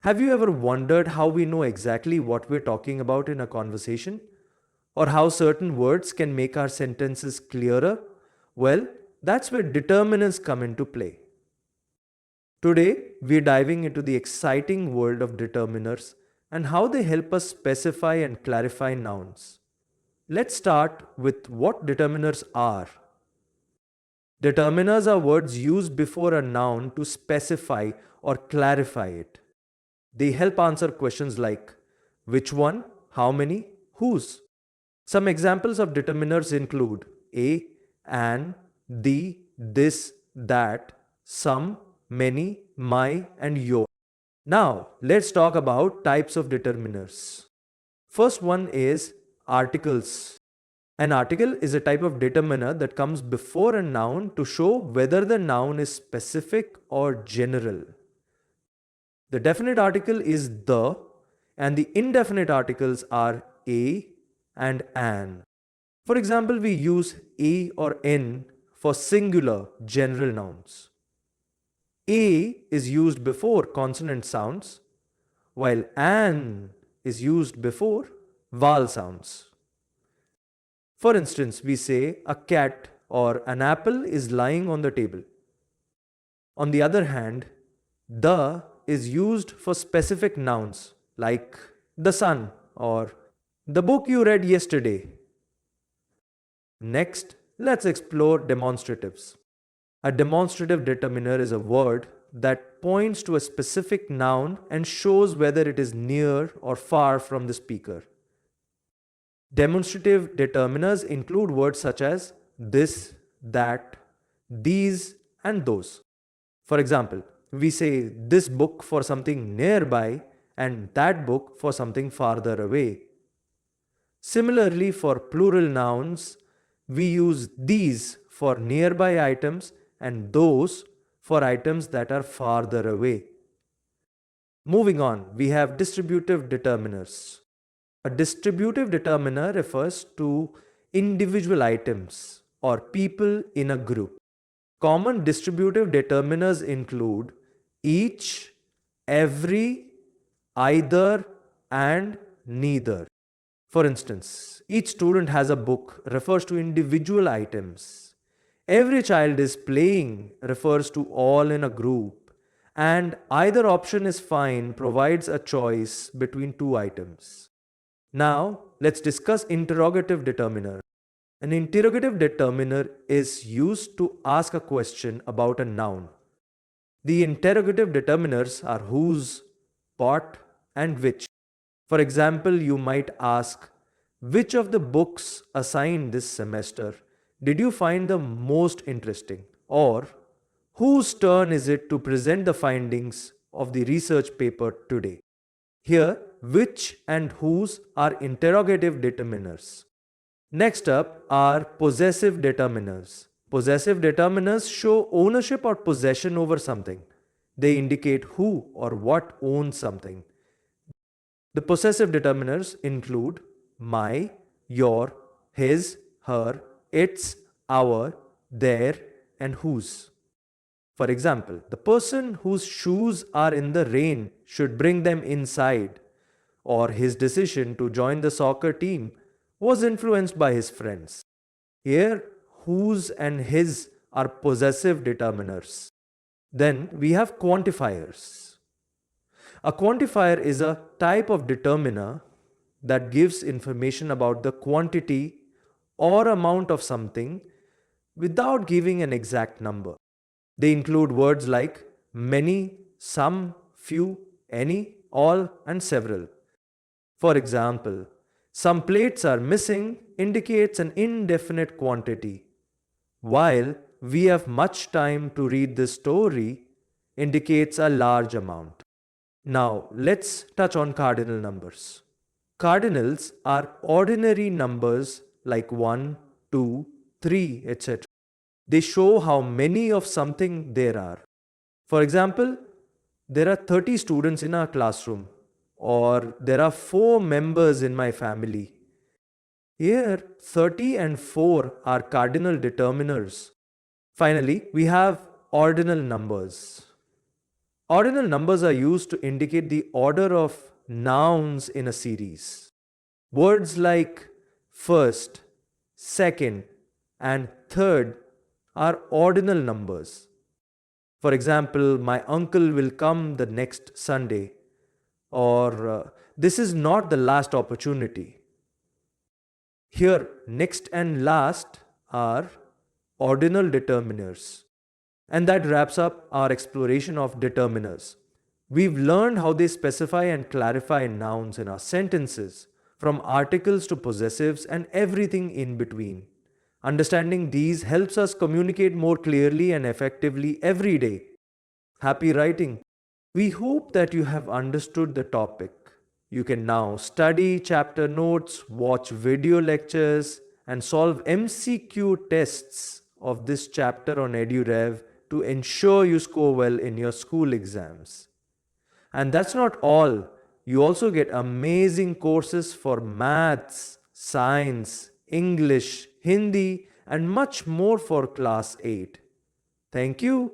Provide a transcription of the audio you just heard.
Have you ever wondered how we know exactly what we're talking about in a conversation? Or how certain words can make our sentences clearer? Well, that's where determiners come into play. Today, we're diving into the exciting world of determiners and how they help us specify and clarify nouns. Let's start with what determiners are. Determiners are words used before a noun to specify or clarify it. They help answer questions like which one, how many, whose. Some examples of determiners include a, an, the, this, that, some, many, my, and your. Now, let's talk about types of determiners. First one is articles. An article is a type of determiner that comes before a noun to show whether the noun is specific or general. The definite article is the, and the indefinite articles are a and an. For example, we use a or n for singular general nouns. A is used before consonant sounds, while an is used before vowel sounds. For instance, we say a cat or an apple is lying on the table. On the other hand, the is used for specific nouns like the sun or the book you read yesterday. Next, let's explore demonstratives. A demonstrative determiner is a word that points to a specific noun and shows whether it is near or far from the speaker. Demonstrative determiners include words such as this, that, these, and those. For example, we say this book for something nearby and that book for something farther away. Similarly, for plural nouns, we use these for nearby items and those for items that are farther away. Moving on, we have distributive determiners. A distributive determiner refers to individual items or people in a group. Common distributive determiners include each, every, either, and neither. For instance, each student has a book refers to individual items. Every child is playing refers to all in a group. And either option is fine provides a choice between two items. Now, let's discuss interrogative determiner. An interrogative determiner is used to ask a question about a noun. The interrogative determiners are whose, what, and which. For example, you might ask, which of the books assigned this semester did you find the most interesting? Or, whose turn is it to present the findings of the research paper today? Here, which and whose are interrogative determiners. Next up are possessive determiners. Possessive determiners show ownership or possession over something. They indicate who or what owns something. The possessive determiners include my, your, his, her, its, our, their, and whose. For example, the person whose shoes are in the rain should bring them inside, or his decision to join the soccer team was influenced by his friends. Here, whose and his are possessive determiners. Then we have quantifiers. A quantifier is a type of determiner that gives information about the quantity or amount of something without giving an exact number. They include words like many, some, few, any, all, and several. For example, some plates are missing indicates an indefinite quantity, while we have much time to read this story indicates a large amount. Now, let's touch on cardinal numbers. Cardinals are ordinary numbers like 1, 2, 3, etc. They show how many of something there are. For example, there are 30 students in our classroom, or there are 4 members in my family. Here, 30 and 4 are cardinal determiners. Finally, we have ordinal numbers. Ordinal numbers are used to indicate the order of nouns in a series. Words like first, second, and third are ordinal numbers. For example, my uncle will come the next Sunday, or this is not the last opportunity. Here, next and last are ordinal determiners. And that wraps up our exploration of determiners. We've learned how they specify and clarify nouns in our sentences, from articles to possessives and everything in between. Understanding these helps us communicate more clearly and effectively every day. Happy writing! We hope that you have understood the topic. You can now study chapter notes, watch video lectures, and solve MCQ tests of this chapter on EduRev to ensure you score well in your school exams. And that's not all. You also get amazing courses for maths, science, English, Hindi, and much more for class 8. Thank you.